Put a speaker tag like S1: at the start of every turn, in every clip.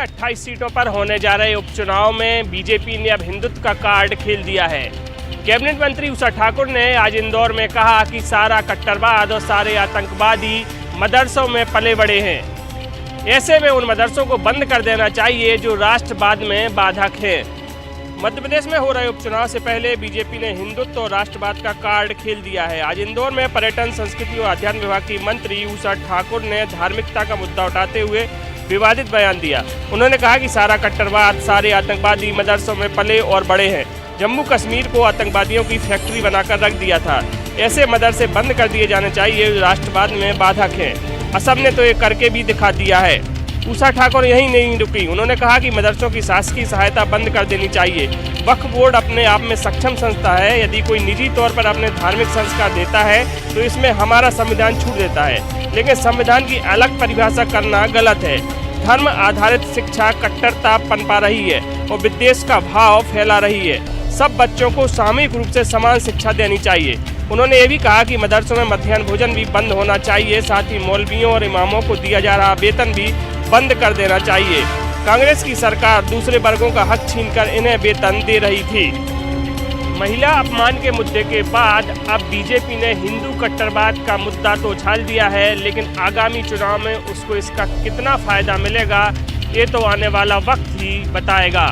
S1: 28 सीटों पर होने जा रहे उपचुनाव में बीजेपी ने अब हिंदुत्व का कार्ड खेल दिया है। कैबिनेट मंत्री उषा ठाकुर ने आज इंदौर में कहा कि सारा कट्टरवाद और सारे आतंकवादी मदरसों में पले बड़े हैं। ऐसे में उन मदरसों को बंद कर देना चाहिए जो राष्ट्रवाद में बाधक हैं। मध्य प्रदेश में हो रहे उपचुनाव से पहले बीजेपी ने हिंदुत्व और राष्ट्रवाद का कार्ड खेल दिया है। आज इंदौर में पर्यटन, संस्कृति और अध्यात्म विभाग की मंत्री उषा ठाकुर ने धार्मिकता का मुद्दा उठाते हुए विवादित बयान दिया। उन्होंने कहा कि सारा कट्टरवाद, सारे आतंकवादी मदरसों में पले और बड़े हैं। जम्मू कश्मीर को आतंकवादियों की फैक्ट्री बनाकर रख दिया था। ऐसे मदरसे बंद कर दिए जाने चाहिए जो राष्ट्रवाद में बाधक हैं। असम ने तो ये करके भी दिखा दिया है। उषा ठाकुर यही नहीं रुकी, उन्होंने कहा कि मदरसों की शासकीय सहायता बंद कर देनी चाहिए। वक्फ बोर्ड अपने आप में सक्षम संस्था है। यदि कोई निजी तौर पर अपने धार्मिक संस्कार देता है तो इसमें हमारा संविधान छूट देता है, लेकिन संविधान की अलग परिभाषा करना गलत है। धर्म आधारित शिक्षा कट्टरता पनपा रही है और विद्वेष का भाव फैला रही है। सब बच्चों को सामूहिक रूप से समान शिक्षा देनी चाहिए। उन्होंने ये भी कहा कि मदरसों में मध्याह्न भोजन भी बंद होना चाहिए। साथ ही मौलवियों और इमामों को दिया जा रहा वेतन भी बंद कर देना चाहिए। कांग्रेस की सरकार दूसरे वर्गों का हक छीनकर इन्हें वेतन दे रही थी। महिला अपमान के मुद्दे के बाद अब बीजेपी ने हिंदू कट्टरवाद का मुद्दा तो उछाल दिया है, लेकिन आगामी चुनाव में उसको इसका कितना फायदा मिलेगा ये तो आने वाला वक्त ही बताएगा।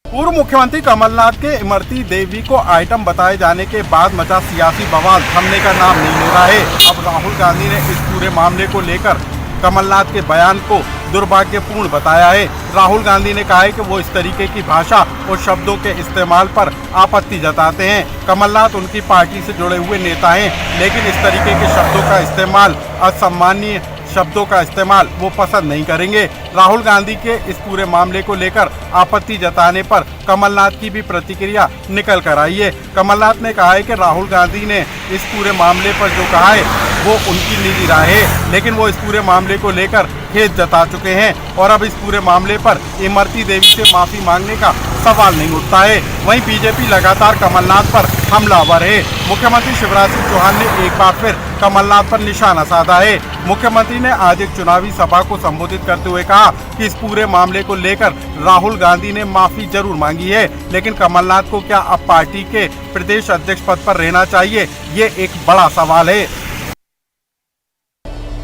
S2: पूर्व मुख्यमंत्री कमलनाथ के इमरती देवी को आइटम बताए जाने के बाद मचा सियासी बवाल थमने का नाम नहीं ले रहा है। अब राहुल गांधी ने इस पूरे मामले को लेकर कमलनाथ के बयान को दुर्भाग्यपूर्ण बताया है। राहुल गांधी ने कहा है कि वो इस तरीके की भाषा और शब्दों के इस्तेमाल पर आपत्ति जताते हैं। कमलनाथ उनकी पार्टी से जुड़े हुए नेता हैं, लेकिन इस तरीके के शब्दों का इस्तेमाल, असम्मानीय शब्दों का इस्तेमाल वो पसंद नहीं करेंगे। राहुल गांधी के इस पूरे मामले को लेकर आपत्ति जताने पर कमलनाथ की भी प्रतिक्रिया निकल कर आई है। कमलनाथ ने कहा है कि राहुल गांधी ने इस पूरे मामले पर जो कहा है वो उनकी निजी राय है, लेकिन वो इस पूरे मामले को लेकर खेद जता चुके हैं और अब इस पूरे मामले पर इमरती देवी से माफी मांगने का सवाल नहीं उठता है। वहीं बीजेपी लगातार कमलनाथ पर हमलावर है। मुख्यमंत्री शिवराज सिंह चौहान ने एक बार फिर कमलनाथ पर निशाना साधा है। मुख्यमंत्री ने आज एक चुनावी सभा को संबोधित करते हुए कहा कि इस पूरे मामले को लेकर राहुल गांधी ने माफी जरूर मांगी है, लेकिन कमलनाथ को क्या अब पार्टी के प्रदेश अध्यक्ष पद पर रहना चाहिए, ये एक बड़ा सवाल है।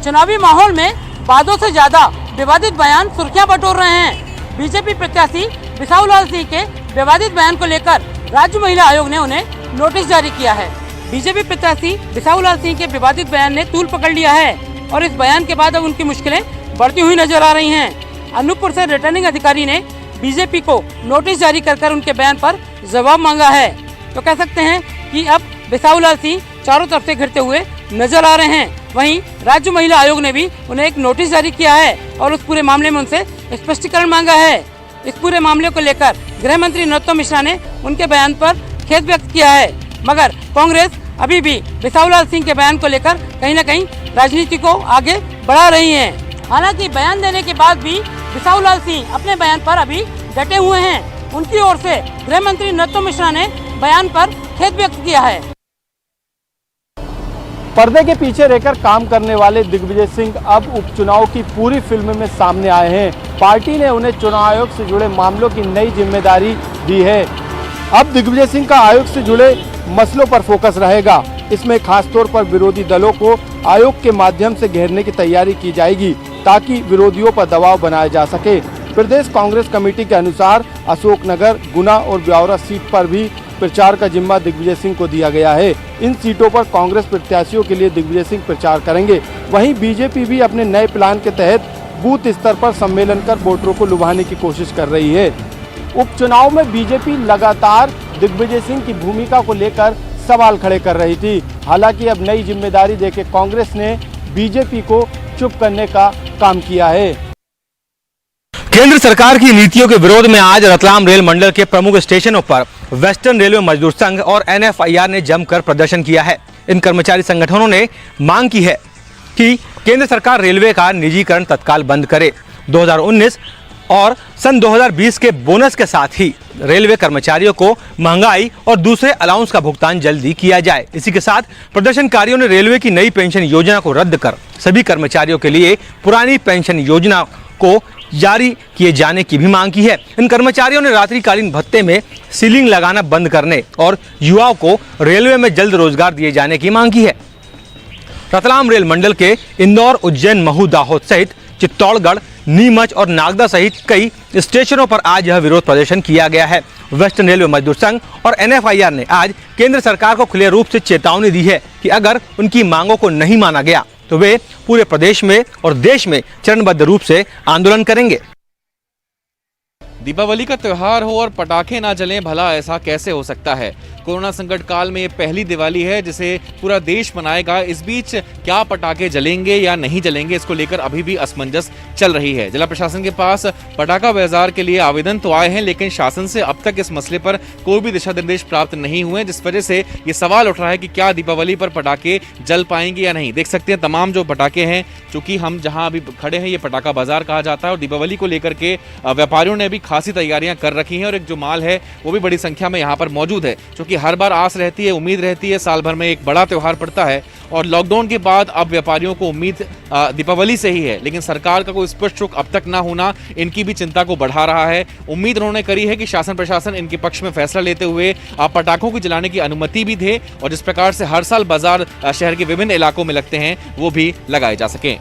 S3: चुनावी माहौल में वादों से ज्यादा विवादित बयान सुर्खियां बटोर रहे हैं। बीजेपी प्रत्याशी बिसाहुलाल सिंह के विवादित बयान को लेकर राज्य महिला आयोग ने उन्हें नोटिस जारी किया है। बीजेपी प्रत्याशी बिसाहुलाल सिंह के विवादित बयान ने तूल पकड़ लिया है और इस बयान के बाद अब उनकी मुश्किलें बढ़ती हुई नजर आ रही हैं। अनूपपुर से रिटर्निंग अधिकारी ने बीजेपी को नोटिस जारी कर उनके बयान पर जवाब मांगा है। तो कह सकते हैं कि अब बिसाहुलाल सिंह चारों तरफ से घिरते हुए नजर आ रहे हैं। वहीं राज्य महिला आयोग ने भी उन्हें एक नोटिस जारी किया है और उस पूरे मामले में उनसे स्पष्टीकरण मांगा है। इस पूरे मामले को लेकर गृह मंत्री नरोत्तम मिश्रा ने उनके बयान पर खेद व्यक्त किया है, मगर कांग्रेस अभी भी बिसाहुलाल सिंह के बयान को लेकर कहीं न कहीं राजनीति को आगे बढ़ा रही है। हालांकि बयान देने के बाद भी बिसाहुलाल सिंह अपने बयान पर अभी डटे हुए हैं। उनकी ओर से गृह मंत्री नरोत्तम मिश्रा ने बयान पर खेद व्यक्त किया है।
S4: पर्दे के पीछे रहकर काम करने वाले दिग्विजय सिंह अब उपचुनाव की पूरी फिल्म में सामने आए हैं। पार्टी ने उन्हें चुनाव आयोग से जुड़े मामलों की नई जिम्मेदारी दी है। अब दिग्विजय सिंह का आयोग से जुड़े मसलों पर फोकस रहेगा। इसमें खासतौर पर विरोधी दलों को आयोग के माध्यम से घेरने की तैयारी की जाएगी ताकि विरोधियों पर दबाव बनाया जा सके। प्रदेश कांग्रेस कमेटी के अनुसार अशोकनगर, गुना और ब्यावरा सीट पर भी प्रचार का जिम्मा दिग्विजय सिंह को दिया गया है। इन सीटों पर कांग्रेस प्रत्याशियों के लिए दिग्विजय सिंह प्रचार करेंगे। वहीं बीजेपी भी अपने नए प्लान के तहत बूथ स्तर पर सम्मेलन कर वोटरों को लुभाने की कोशिश कर रही है। उपचुनाव में बीजेपी लगातार दिग्विजय सिंह की भूमिका को लेकर सवाल खड़े कर रही थी। हालांकि अब नई जिम्मेदारी देके कांग्रेस ने बीजेपी को चुप करने का काम किया है।
S5: केंद्र सरकार की नीतियों के विरोध में आज रतलाम रेल मंडल के प्रमुख स्टेशनों पर वेस्टर्न रेलवे मजदूर संघ और NFIR ने जमकर प्रदर्शन किया है। इन कर्मचारी संगठनों ने मांग की है कि केंद्र सरकार रेलवे का निजीकरण तत्काल बंद करे। 2019 और सन 2020 के बोनस के साथ ही रेलवे कर्मचारियों को महंगाई और दूसरे अलाउंस का भुगतान जल्दी किया जाए। इसी के साथ प्रदर्शनकारियों ने रेलवे की नई पेंशन योजना को रद्द कर सभी कर्मचारियों के लिए पुरानी पेंशन योजना को जारी किए जाने की भी मांग की है। इन कर्मचारियों ने रात्रिकालीन भत्ते में सीलिंग लगाना बंद करने और युवाओं को रेलवे में जल्द रोजगार दिए जाने की मांग की है। रतलाम रेल मंडल के इंदौर, उज्जैन, महू, दाहोद सहित चित्तौड़गढ़, नीमच और नागदा सहित कई स्टेशनों पर आज यह विरोध प्रदर्शन किया गया है। वेस्टर्न रेलवे मजदूर संघ और NFIR ने आज केंद्र सरकार को खुले रूप से चेतावनी दी है कि अगर उनकी मांगों को नहीं माना गया तो वे पूरे प्रदेश में और देश में चरणबद्ध रूप से आंदोलन करेंगे।
S6: दीपावली का त्योहार हो और पटाखे ना जलें, भला ऐसा कैसे हो सकता है। कोरोना संकट काल में ये पहली दिवाली है जिसे पूरा देश मनाएगा। इस बीच क्या पटाखे जलेंगे या नहीं जलेंगे, इसको लेकर अभी भी असमंजस चल रही है। जिला प्रशासन के पास पटाखा बाजार के लिए आवेदन तो आए हैं, लेकिन शासन से अब तक इस मसले पर कोई भी दिशा निर्देश प्राप्त नहीं हुए, जिस वजह से ये सवाल उठ रहा है कि क्या दीपावली पर पटाखे जल पाएंगे या नहीं। देख सकते हैं तमाम जो पटाखे हैं, चूंकि हम जहां अभी खड़े हैं ये पटाखा बाजार कहा जाता है और दीपावली को लेकर के व्यापारियों ने भी खासी तैयारियां कर रखी हैं और एक जो माल है वो भी बड़ी संख्या में यहाँ पर मौजूद है। क्योंकि हर बार आस रहती है, उम्मीद रहती है, साल भर में एक बड़ा त्योहार पड़ता है और लॉकडाउन के बाद अब व्यापारियों को उम्मीद दीपावली से ही है, लेकिन सरकार का कोई स्पष्ट रुख अब तक ना होना इनकी भी चिंता को बढ़ा रहा है। उम्मीद उन्होंने करी है कि शासन प्रशासन इनके पक्ष में फैसला लेते हुए पटाखों को जलाने की अनुमति भी दे और जिस प्रकार से हर साल बाजार शहर के विभिन्न इलाकों में लगते हैं वो भी लगाए जा सकें।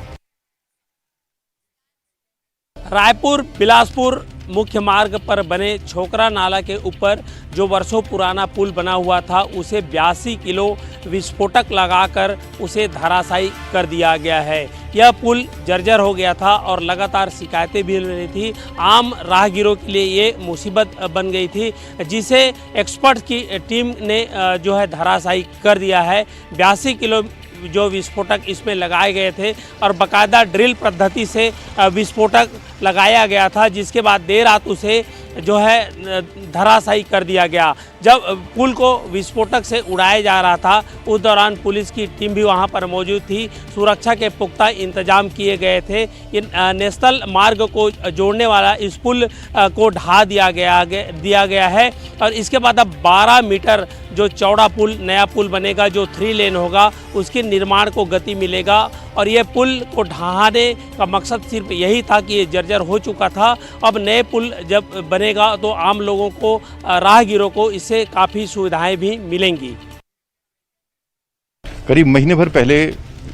S1: रायपुर बिलासपुर मुख्य मार्ग पर बने छोकरा नाला के ऊपर जो वर्षों पुराना पुल बना हुआ था उसे 82 किलो विस्फोटक लगाकर उसे धराशायी कर दिया गया है। यह पुल जर्जर हो गया था और लगातार शिकायतें भी मिल रही थी। आम राहगीरों के लिए ये मुसीबत बन गई थी, जिसे एक्सपर्ट की टीम ने जो है धराशायी कर दिया है। 82 किलो जो विस्फोटक इसमें लगाए गए थे और बाकायदा ड्रिल पद्धति से विस्फोटक लगाया गया था, जिसके बाद देर रात उसे जो है धराशायी कर दिया गया। जब पुल को विस्फोटक से उड़ाया जा रहा था उस दौरान पुलिस की टीम भी वहां पर मौजूद थी। सुरक्षा के पुख्ता इंतजाम किए गए थे। ये नेशनल मार्ग को जोड़ने वाला इस पुल को ढा दिया गया है और इसके बाद अब 12 मीटर जो चौड़ा पुल, नया पुल बनेगा जो 3 लेन होगा, उसके निर्माण को गति मिलेगा। और ये पुल को ढहाने का मकसद सिर्फ यही था कि ये जर्जर हो चुका था। अब नए पुल जब बनेगा तो आम लोगों को, राहगीरों को इससे काफ़ी सुविधाएं भी मिलेंगी।
S7: करीब महीने भर पहले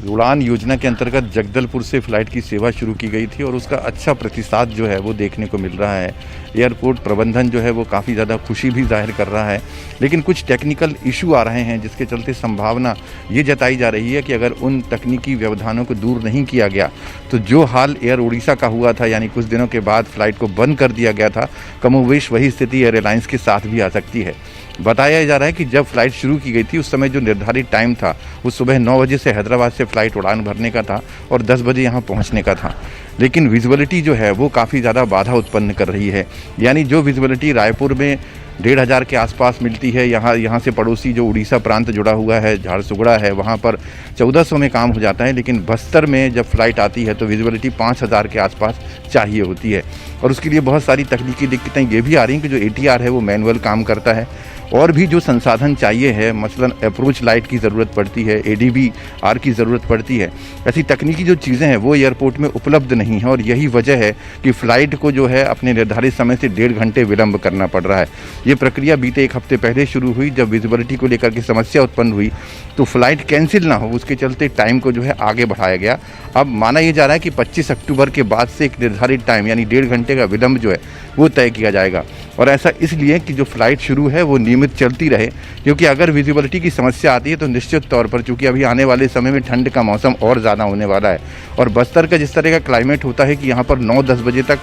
S7: उड़ान योजना के अंतर्गत जगदलपुर से फ्लाइट की सेवा शुरू की गई थी और उसका अच्छा प्रतिसाद जो है वो देखने को मिल रहा है। एयरपोर्ट प्रबंधन जो है वो काफ़ी ज़्यादा खुशी भी जाहिर कर रहा है, लेकिन कुछ टेक्निकल इशू आ रहे हैं जिसके चलते संभावना ये जताई जा रही है कि अगर उन तकनीकी व्यवधानों को दूर नहीं किया गया तो जो हाल एयर उड़ीसा का हुआ था, यानी कुछ दिनों के बाद फ्लाइट को बंद कर दिया गया था, कमोवेश वही स्थिति एयर एलायंस के साथ भी आ सकती है। बताया जा रहा है कि जब फ्लाइट शुरू की गई थी उस समय जो निर्धारित टाइम था वो सुबह 9 बजे से हैदराबाद से फ्लाइट उड़ान भरने का था और 10 बजे यहाँ पहुँचने का था, लेकिन विजुअलिटी जो है वो काफ़ी ज़्यादा बाधा उत्पन्न कर रही है। यानी जो विजुअलिटी रायपुर में 1500 के आसपास मिलती है, यहाँ से पड़ोसी जो उड़ीसा प्रांत जुड़ा हुआ है, झारसुगड़ा है, वहाँ पर 1400 में काम हो जाता है, लेकिन बस्तर में जब फ्लाइट आती है तो विजुअलिटी 5000 के आसपास चाहिए होती है। और उसके लिए बहुत सारी तकनीकी दिक्कतें ये भी आ रही हैं कि जो ATR है वो मैनुअल काम करता है और भी जो संसाधन चाहिए है, मसलन अप्रोच लाइट की ज़रूरत पड़ती है, ADVR की ज़रूरत पड़ती है। ऐसी तकनीकी जो चीज़ें हैं वो एयरपोर्ट में उपलब्ध नहीं है और यही वजह है कि फ़्लाइट को जो है अपने निर्धारित समय से 1.5 घंटे विलंब करना पड़ रहा है। ये प्रक्रिया बीते 1 हफ्ते पहले शुरू हुई, जब विजिबिलिटी को लेकर के समस्या उत्पन्न हुई तो फ़्लाइट कैंसिल ना हो उसके चलते टाइम को जो है आगे बढ़ाया गया। अब माना ये जा रहा है कि 25 अक्टूबर के बाद से एक निर्धारित टाइम यानी 1.5 घंटे का विलंब जो है वो तय किया जाएगा और ऐसा इसलिए कि जो फ्लाइट शुरू है वो नियमित चलती रहे, क्योंकि अगर विजिबिलिटी की समस्या आती है तो निश्चित तौर पर, चूँकि अभी आने वाले समय में ठंड का मौसम और ज़्यादा होने वाला है और बस्तर का जिस तरह का क्लाइमेट होता है कि यहाँ पर 9-10 बजे तक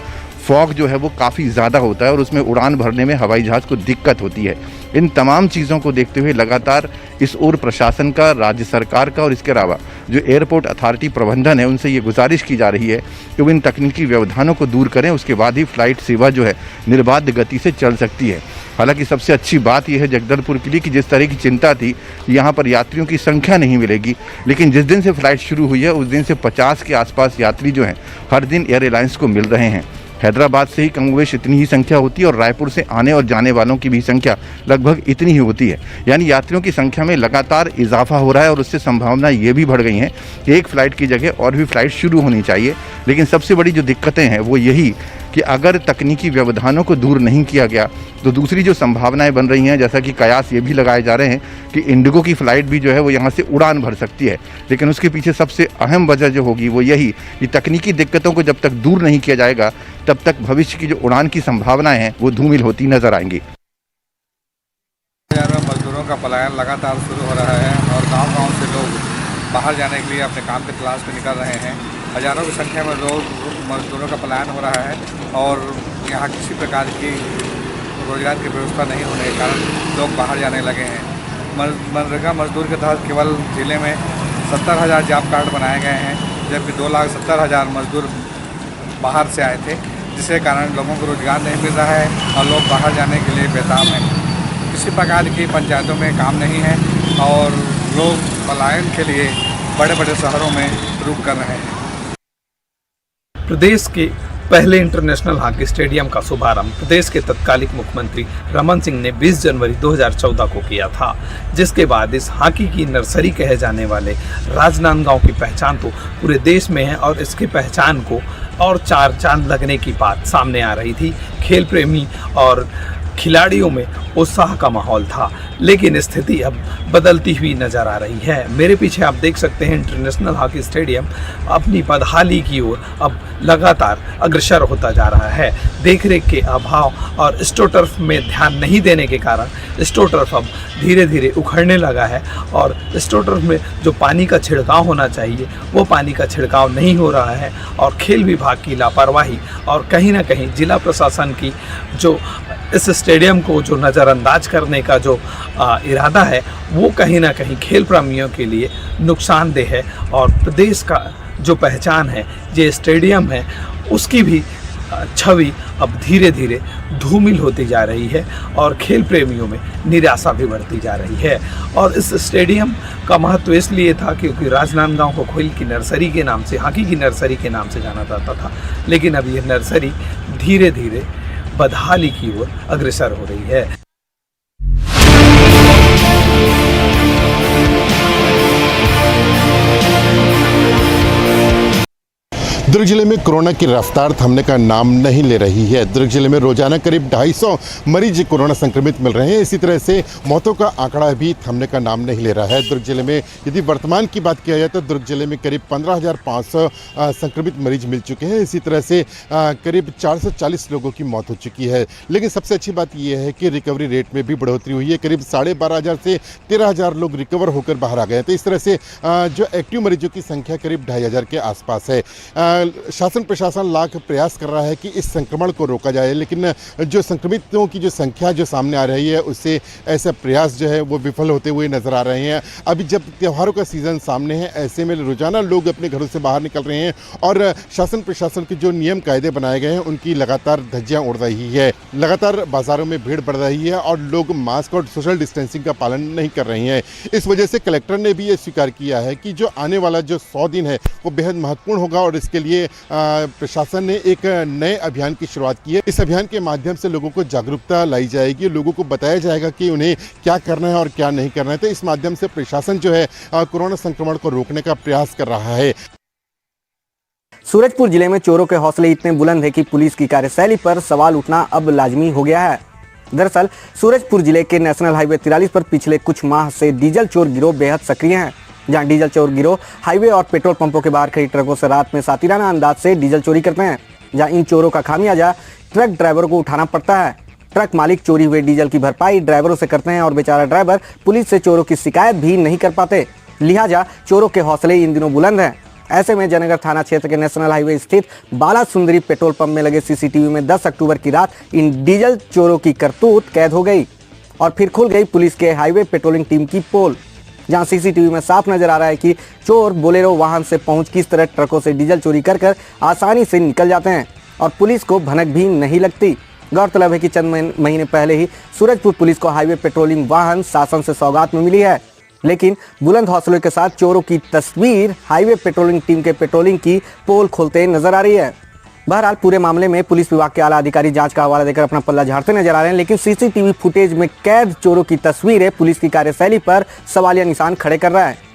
S7: फॉग जो है वो काफ़ी ज़्यादा होता है और उसमें उड़ान भरने में हवाई जहाज़ को दिक्कत होती है। इन तमाम चीज़ों को देखते हुए लगातार इस ओर प्रशासन का, राज्य सरकार का और इसके अलावा जो एयरपोर्ट अथॉरिटी प्रबंधन है उनसे ये गुजारिश की जा रही है कि वो इन तकनीकी व्यवधानों को दूर करें, उसके बाद ही फ्लाइट सेवा जो है निर्बाध गति से चल सकती है। हालांकि सबसे अच्छी बात यह है जगदलपुर के लिए कि जिस तरह की चिंता थी यहाँ पर यात्रियों की संख्या नहीं मिलेगी, लेकिन जिस दिन से फ्लाइट शुरू हुई है उस दिन से 50 के आसपास यात्री जो हैं हर दिन एयर एलायंस को मिल रहे हैं हैदराबाद से ही कमोवेश इतनी ही संख्या होती है और रायपुर से आने और जाने वालों की भी संख्या लगभग इतनी ही होती है। यानी यात्रियों की संख्या में लगातार इजाफा हो रहा है और उससे संभावना ये भी बढ़ गई हैं कि एक फ़्लाइट की जगह और भी फ़्लाइट शुरू होनी चाहिए। लेकिन सबसे बड़ी जो दिक्कतें हैं वो यही कि अगर तकनीकी व्यवधानों को दूर नहीं किया गया तो दूसरी जो संभावनाएं बन रही हैं, जैसा कि कयास ये भी लगाए जा रहे हैं कि इंडिगो की फ़्लाइट भी जो है वो यहाँ से उड़ान भर सकती है। लेकिन उसके पीछे सबसे अहम वजह जो होगी वो यही कि तकनीकी दिक्कतों को जब तक दूर नहीं किया जाएगा तब तक भविष्य की जो उड़ान की संभावनाएं हैं वो धूमिल होती नजर आएंगी।
S8: मजदूरों का पलायन लगातार शुरू हो रहा है और गांव-गांव से लोग बाहर जाने के लिए अपने काम की तलाश में निकल रहे हैं। हज़ारों की संख्या में लोग मजदूरों का पलायन हो रहा है और यहाँ किसी प्रकार की रोजगार की व्यवस्था नहीं होने के कारण लोग बाहर जाने लगे हैं। मनरेगा मजदूर के तहत केवल ज़िले में 70,000 जॉब कार्ड बनाए गए हैं, जबकि 2,70,000 मजदूर बाहर से आए थे, जिसके कारण लोगों को रोजगार नहीं मिल रहा है और लोग बाहर जाने के लिए बेताब हैं। किसी प्रकार की पंचायतों में काम नहीं है और लोग पलायन के लिए बड़े बड़े शहरों में रुक कर रहे हैं।
S9: प्रदेश के पहले इंटरनेशनल हॉकी स्टेडियम का शुभारंभ प्रदेश के तत्कालीन मुख्यमंत्री रमन सिंह ने 20 जनवरी 2014 को किया था, जिसके बाद इस हॉकी की नर्सरी कहे जाने वाले राजनांदगांव की पहचान तो पूरे देश में है और इसकी पहचान को और चार चांद लगने की बात सामने आ रही थी। खेल प्रेमी और खिलाड़ियों में उत्साह का माहौल था, लेकिन स्थिति अब बदलती हुई नज़र आ रही है। मेरे पीछे आप देख सकते हैं इंटरनेशनल हॉकी स्टेडियम अपनी बदहाली की ओर अब लगातार अग्रसर होता जा रहा है। देखरेख के अभाव और स्टोटर्फ में ध्यान नहीं देने के कारण स्टोटर्फ अब धीरे धीरे उखड़ने लगा है और स्टोटर्फ में जो पानी का छिड़काव होना चाहिए वो पानी का छिड़काव नहीं हो रहा है और खेल विभाग की लापरवाही और कहीं ना कहीं जिला प्रशासन की जो इस स्टेडियम को जो नज़रअंदाज करने का जो इरादा है वो कहीं ना कहीं खेल प्रेमियों के लिए नुकसानदेह है और प्रदेश का जो पहचान है ये स्टेडियम है उसकी भी छवि अब धीरे धीरे धूमिल होती जा रही है और खेल प्रेमियों में निराशा भी बढ़ती जा रही है। और इस स्टेडियम का महत्व इसलिए था क्योंकि राजनांदगांव को खेल की नर्सरी के नाम से, हॉकी की नर्सरी के नाम से जाना जाता था, लेकिन अब यह नर्सरी धीरे धीरे बदहाली की ओर अग्रसर हो रही है।
S10: दुर्ग जिले में कोरोना की रफ्तार थमने का नाम नहीं ले रही है। दुर्ग जिले में रोजाना करीब 250 मरीज कोरोना संक्रमित मिल रहे हैं। इसी तरह से मौतों का आंकड़ा भी थमने का नाम नहीं ले रहा है। दुर्ग जिले में यदि वर्तमान की बात किया जाए तो दुर्ग जिले में करीब 15,500 संक्रमित मरीज मिल चुके हैं। इसी तरह से करीब 440 लोगों की मौत हो चुकी है। लेकिन सबसे अच्छी बात यह है कि रिकवरी रेट में भी बढ़ोतरी हुई है। करीब 12,500 से 13,000 लोग रिकवर होकर बाहर आ गए हैं। तो इस तरह से जो एक्टिव मरीजों की संख्या करीब 2,500 के आसपास है। शासन प्रशासन लाख प्रयास कर रहा है कि इस संक्रमण को रोका जाए, लेकिन जो संक्रमितों की जो संख्या जो सामने आ रही है उससे ऐसा प्रयास जो है वो विफल होते हुए नजर आ रहे हैं। अभी जब त्योहारों का सीजन सामने है, ऐसे में रोजाना लोग अपने घरों से बाहर निकल रहे हैं और शासन प्रशासन के जो नियम कायदे बनाए गए हैं उनकी लगातार धज्जियां उड़ रही है। लगातार बाजारों में भीड़ बढ़ रही है और लोग मास्क और सोशल डिस्टेंसिंग का पालन नहीं कर रहे हैं। इस वजह से कलेक्टर ने भी ये स्वीकार किया है कि जो आने वाला जो 100 दिन है वो बेहद महत्वपूर्ण होगा और इसके लिए प्रशासन ने एक नए अभियान की शुरुआत की है। इस अभियान के माध्यम से लोगों को जागरूकता लाई जाएगी, लोगों को बताया जाएगा कि उन्हें क्या करना है और क्या नहीं करना है। तो इस माध्यम से प्रशासन जो है कोरोना संक्रमण को रोकने का प्रयास कर रहा है।
S11: सूरजपुर जिले में चोरों के हौसले इतने बुलंद है कि पुलिस की कार्यशैली पर सवाल उठना अब लाजमी हो गया है। दरअसल सूरजपुर जिले के नेशनल हाईवे 43 पर पिछले कुछ माह से डीजल चोर गिरोह बेहद सक्रिय हैं। जहां डीजल चोर गिरोह हाईवे और पेट्रोल पंपों के बाहर खड़ी ट्रकों से रात में सातिराना अंदाज से डीजल चोरी करते हैं। जहां इन चोरों का खामियाजा ट्रक ड्राइवरों को उठाना पड़ता है। ट्रक मालिक चोरी हुए डीजल की भरपाई ड्राइवरों से करते हैं और बेचारा ड्राइवर पुलिस से चोरों की शिकायत भी नहीं कर पाते। लिहाजा चोरों के हौसले इन दिनों बुलंद हैं। ऐसे में जयनगर थाना क्षेत्र के नेशनल हाईवे स्थित बाला सुंदरी पेट्रोल पंप में लगे सीसीटीवी में 10 अक्टूबर की रात इन डीजल चोरों की करतूत कैद हो गई और फिर खुल गई पुलिस के हाईवे पेट्रोलिंग टीम की पोल। जहां सीसीटीवी में साफ नजर आ रहा है कि चोर बोलेरो वाहन से पहुंच किस तरह ट्रकों से डीजल चोरी कर आसानी से निकल जाते हैं और पुलिस को भनक भी नहीं लगती। गौरतलब है कि चंद महीने पहले ही सूरजपुर पुलिस को हाईवे पेट्रोलिंग वाहन शासन से सौगात में मिली है, लेकिन बुलंद हौसलों के साथ चोरों की तस्वीर हाईवे पेट्रोलिंग टीम के पेट्रोलिंग की पोल खोलते नजर आ रही है। बहरहाल पूरे मामले में पुलिस विभाग के आला अधिकारी जांच का हवाला देकर अपना पल्ला झाड़ते नजर आ रहे हैं, लेकिन सीसीटीवी फुटेज में कैद चोरों की तस्वीरें पुलिस की कार्यशैली पर सवालिया निशान खड़े कर रहा है।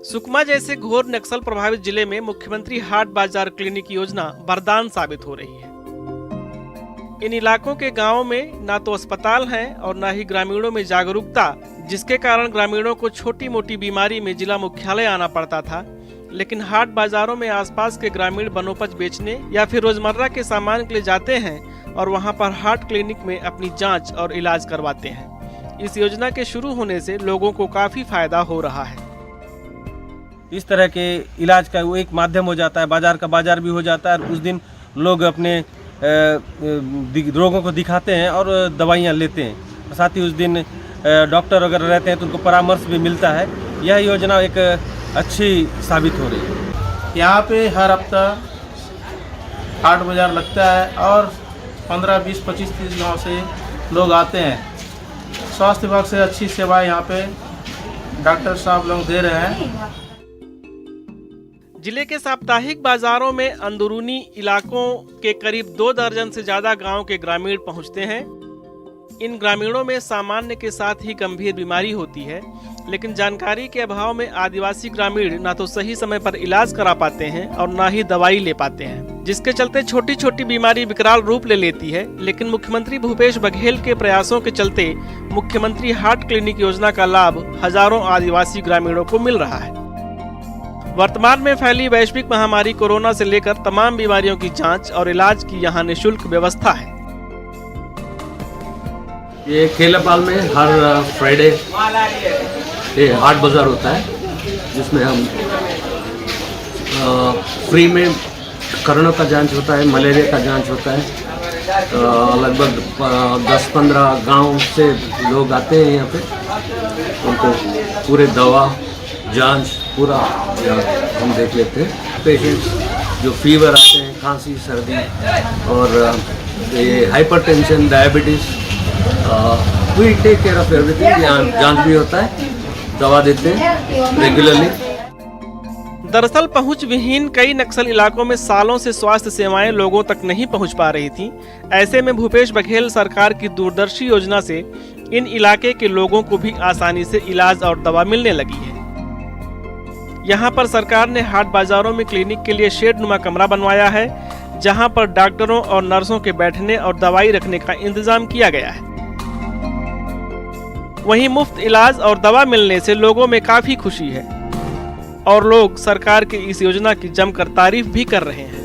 S12: सुकमा जैसे घोर नक्सल प्रभावित जिले में मुख्यमंत्री हाट बाजार क्लिनिक योजना वरदान साबित हो रही है। इन इलाकों के गांवों में ना तो अस्पताल हैं और ना ही ग्रामीणों में जागरूकता, जिसके कारण ग्रामीणों को छोटी मोटी बीमारी में जिला मुख्यालय आना पड़ता था। लेकिन हाट बाजारों में आसपास के ग्रामीण वनोपज बेचने या फिर रोजमर्रा के सामान के लिए जाते हैं और वहां पर हाट क्लिनिक में अपनी जांच और इलाज करवाते हैं। इस योजना के शुरू होने से लोगों को काफी फायदा हो रहा है।
S13: इस तरह के इलाज का वो एक माध्यम हो जाता है, बाजार का बाजार भी हो जाता है और उस दिन लोग अपने रोगों को दिखाते हैं और दवाइयाँ लेते हैं। साथ ही उस दिन डॉक्टर वगैरह रहते हैं तो उनको परामर्श भी मिलता है। यह योजना एक अच्छी साबित हो रही है।
S14: यहाँ पे हर हफ्ता हाट बाजार लगता है और 15, 20, 25, 30 गाँव से लोग आते हैं। स्वास्थ्य विभाग से अच्छी सेवा यहाँ पे डॉक्टर साहब लोग दे रहे हैं।
S12: जिले के साप्ताहिक बाजारों में अंदरूनी इलाकों के करीब 2 दर्जन से ज्यादा गांव के ग्रामीण पहुंचते हैं। इन ग्रामीणों में सामान्य के साथ ही गंभीर बीमारी होती है, लेकिन जानकारी के अभाव में आदिवासी ग्रामीण ना तो सही समय पर इलाज करा पाते हैं और ना ही दवाई ले पाते हैं, जिसके चलते छोटी छोटी बीमारी विकराल रूप ले लेती है। लेकिन मुख्यमंत्री भूपेश बघेल के प्रयासों के चलते मुख्यमंत्री हाट क्लिनिक योजना का लाभ हजारों आदिवासी ग्रामीणों को मिल रहा है। वर्तमान में फैली वैश्विक महामारी कोरोना से लेकर तमाम बीमारियों की जांच और इलाज की यहां निःशुल्क व्यवस्था है।
S15: ये खेलापाल में हर फ्राइडे ये हाट बाजार होता है, जिसमें हम फ्री में कोरोना का जांच होता है, मलेरिया का जांच होता है। लगभग 10-15 गांव से लोग आते हैं यहाँ पे, उनको पूरे दवा जांच पूरा हम देख लेते हैं। पेशेंट्स जो फीवर आते हैं, खांसी, सर्दी और ये hypertension, diabetes, we take care of everything. यहाँ जांच भी होता है, दवा देते हैं रेगुलरली।
S12: दरअसल पहुंच विहीन कई नक्सल इलाकों में सालों से स्वास्थ्य सेवाएं लोगों तक नहीं पहुंच पा रही थी। ऐसे में भूपेश बघेल सरकार की दूरदर्शी योजना से इन इलाके के लोगों को भी आसानी से इलाज और दवा मिलने लगी है। यहाँ पर सरकार ने हाट बाजारों में क्लिनिक के लिए शेड नुमा कमरा बनवाया है, जहाँ पर डॉक्टरों और नर्सों के बैठने और दवाई रखने का इंतजाम किया गया है। वहीं मुफ्त इलाज और दवा मिलने से लोगों में काफी खुशी है और लोग सरकार की इस योजना की जमकर तारीफ भी कर रहे हैं।